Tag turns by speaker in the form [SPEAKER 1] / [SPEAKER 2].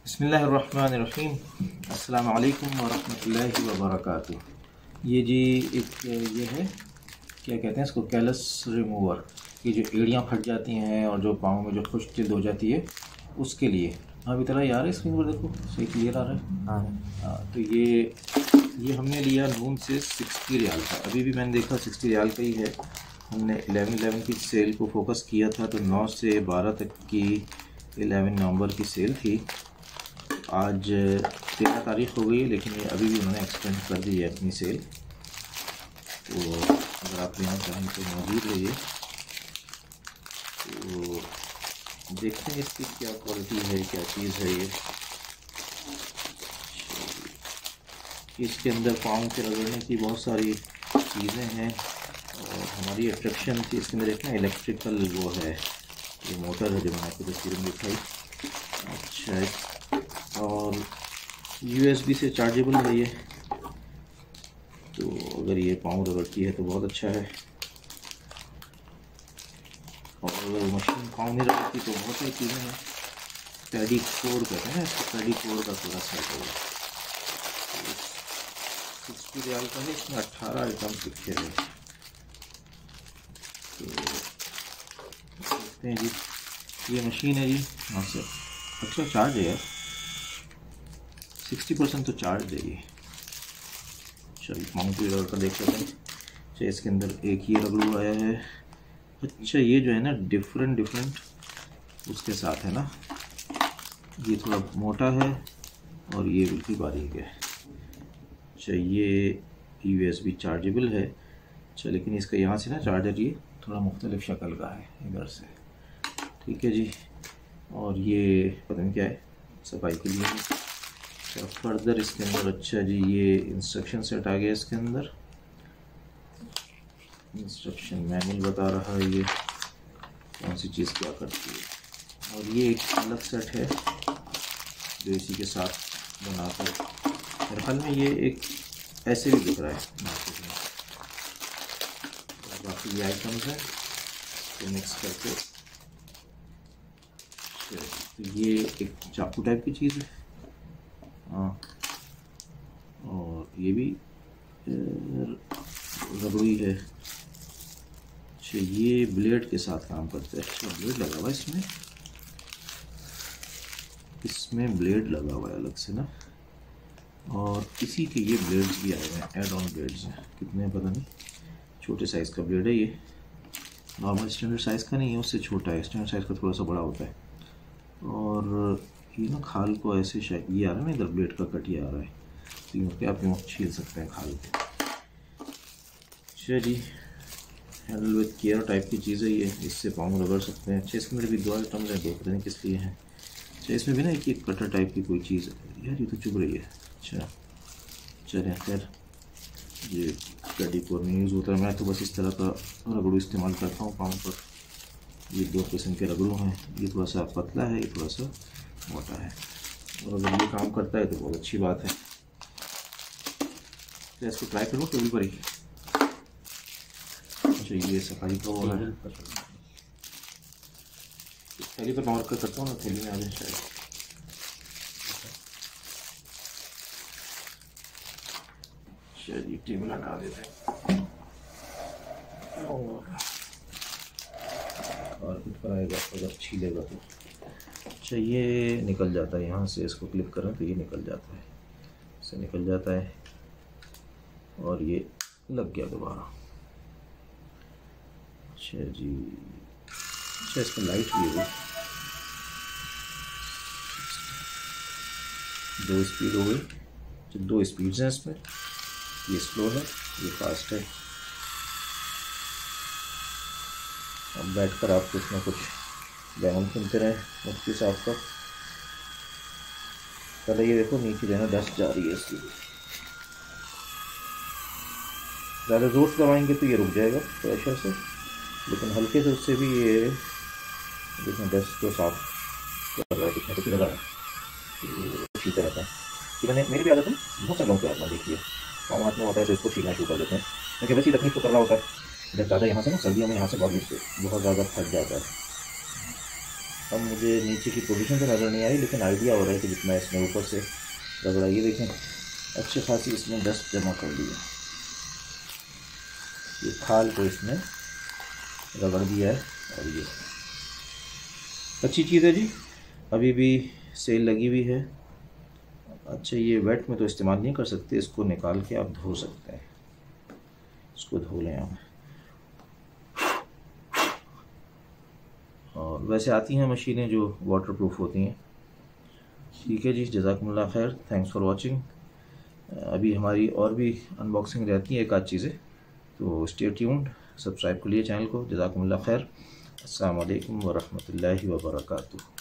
[SPEAKER 1] बिस्मिल्लाहिर्रहमानिर्रहीम। अस्सलाम वालेकुम वरहमतुल्लाहि वबरकातुह। ये जी एक ये है, क्या कहते हैं इसको, कैलस रिमूवर। ये जो एड़ियाँ फट जाती हैं और जो पाँव में जो खुश्क जल्द हो जाती है उसके लिए। अभी तरह यार है स्क्रीन पर देखो, सही क्लियर आ रहा है। हाँ, तो ये हमने लिया नून से 60 रियाल का। अभी भी मैंने देखा 60 रियाल का ही है। हमने 11/11 की सेल को फोकस किया था, तो 9 से 12 तक की 11 नवंबर की सेल थी। आज 13 तारीख़ हो गई है, लेकिन ये अभी भी उन्होंने एक्सटेंड कर दी है अपनी सेल। तो अगर आप लेना चाहें तो मौजूद रहिए। तो देखते हैं इसकी क्या क्वालिटी है, क्या चीज़ है ये। इसके अंदर पाँव के रगड़ने की बहुत सारी चीज़ें हैं और हमारी अट्रैक्शन थी इसके अंदर। एक ना इलेक्ट्रिकल वो है, ये मोटर है जो मैंने आपको तस्वीर में दिखाई। अच्छा, और USB से चार्जेबल है ये। तो अगर ये पाँव रगड़ती है तो बहुत अच्छा है, और अगर मशीन पाँव नहीं रगड़ती तो बहुत सारी चीज़ें हैं। पेडिक्योर कहते हैं इसको, पेडिक्योर का पूरा सेट होगा। 60 रियाल का है, इसमें 18 आइटम लिखे हैं। तो देखते हैं जी, ये मशीन है जी। हाँ सर, अच्छा चार्ज है यार, 60% तो चार्ज है ये। चलिए माउंट रगड़ कर देख लेते हैं। अच्छा, इसके अंदर एक ये रगड़ू आया है। अच्छा, ये जो है ना डिफरेंट उसके साथ है ना, ये थोड़ा मोटा है और ये बिल्कुल बारीक है। अच्छा, ये USB चार्जेबल है। अच्छा, लेकिन इसका यहाँ से ना चार्जर ये थोड़ा मुख्तलिफ शक्ल का है इधर से। ठीक है जी, और ये पता नहीं क्या है, सफाई के लिए है। फर्दर इसके अंदर अच्छा जी, ये इंस्ट्रक्शन सेट आ गया इसके अंदर। इंस्ट्रक्शन मैनुअल बता रहा है ये कौन सी चीज़ क्या करती है। और ये एक अलग सेट है जो इसी के साथ बनाकर, मेरे ख्याल में ये एक ऐसे भी दिख रहा है मार्केट में। बाकी ये आइटम्स हैं तो मिक्स करके। तो ये एक चाकू टाइप की चीज़ है। हाँ, और ये भी रबड़ी है। अच्छा, ये ब्लेड के साथ काम करता है। अच्छा, ब्लेड लगा हुआ है इसमें ब्लेड लगा हुआ है अलग से ना। और इसी के ये ब्लेड्स भी आए हैं, एड ऑन ब्लेड्स हैं। कितने पता नहीं, छोटे साइज़ का ब्लेड है ये, नॉर्मल स्टैंडर्ड साइज़ का नहीं है, उससे छोटा है। स्टैंडर्ड साइज़ का थोड़ा सा बड़ा होता है। और ये ना खाल को ऐसे शायद ये आ रहा है ना, इधर ब्लेड का कट ये आ रहा है, तो यूँ के आप यूँ छील सकते हैं खाल को। चलिए, हैंडल विद केयर टाइप की चीज़ है ये, इससे पाँव रगड़ सकते हैं। अच्छा, इसके अंदर भी 2 आइटम्स हैं, पता नहीं किस लिए हैं। अच्छा, इसमें भी ना एक कटर टाइप की कोई चीज़ है यार, ये तो चुभ रही है। अच्छा चलें, खैर ये पेडिक्योर नहीं यूज़ होता है। मैं तो बस इस तरह का रगड़ू इस्तेमाल करता हूँ पाँव पर। ये 2 किस्म के रगड़ू हैं, ये थोड़ा सा पतला है, ये थोड़ा सा मोटा है। और अगर ये काम करता है तो बहुत अच्छी बात है। तो इसको ट्राई करूँ टेबल पर ही। अच्छा, ये सफाई का हो रहा है, थैली पर मार कर करता हूँ ना, थैली में आ जाए शायद। चलिए टेबल हटा देते हैं और कारपेट पर आएगा अगर छीलेगा तो। अच्छा, ये निकल जाता है यहाँ से, इसको क्लिक करें तो ये निकल जाता है, इससे निकल जाता है और ये लग गया दोबारा। अच्छा जी, अच्छा इसका लाइट भी है, 2 स्पीड हो गई। तो 2 स्पीड्स हैं इसमें, ये स्लो है, ये फास्ट है। अब बैठकर आप कुछ ना कुछ बयान सुनते रहे मुफ्ती साहब का। पहले ये देखो नीचे जो है ना डस्ट जा रही है इसकी, ज़्यादा ज़ोर से दबाएंगे तो ये रुक जाएगा प्रेशर से, लेकिन हल्के से उससे भी ये देखना डस्ट को साफ कर रहा है, कितना कुछ लगा छीलते रहता है। कि मैंने, मेरी भी आदत है, बहुत सारे लोगों की आदत देखिए, पाँव हाथ में होता है तो इसको छीलना शुरू कर देते हैं। लेकिन वैसे ही तकनीक तो कर रहा होता है, जब ज़्यादा यहाँ से ना सर्दियों में यहाँ से बहुत ज़्यादा फट जाता है। अब मुझे नीचे की पोजीशन तो नज़र नहीं आ रही, लेकिन आइडिया हो रहा है कि जितना इसने ऊपर से रगड़ा, ये देखें अच्छी खासी इसमें डस्ट जमा कर दी है, ये खाल को इसने रगड़ दिया है। और ये अच्छी चीज़ है जी, अभी भी सेल लगी हुई है। अच्छा, ये वेट में तो इस्तेमाल नहीं कर सकते, इसको निकाल के आप धो सकते हैं, इसको धो लें आप। और वैसे आती हैं मशीनें जो वाटर प्रूफ होती हैं। ठीक है जी, जज़ाकुमुल्लाह खैर, थैंक्स फॉर वाचिंग। अभी हमारी और भी अनबॉक्सिंग रहती है एक आध चीज़ें, तो स्टे ट्यून्ड, सब्सक्राइब कर लिए चैनल को। जज़ाकुमुल्लाह खैर, अस्सलामु अलैकुम व रहमतुल्लाहि व बरकातुहू।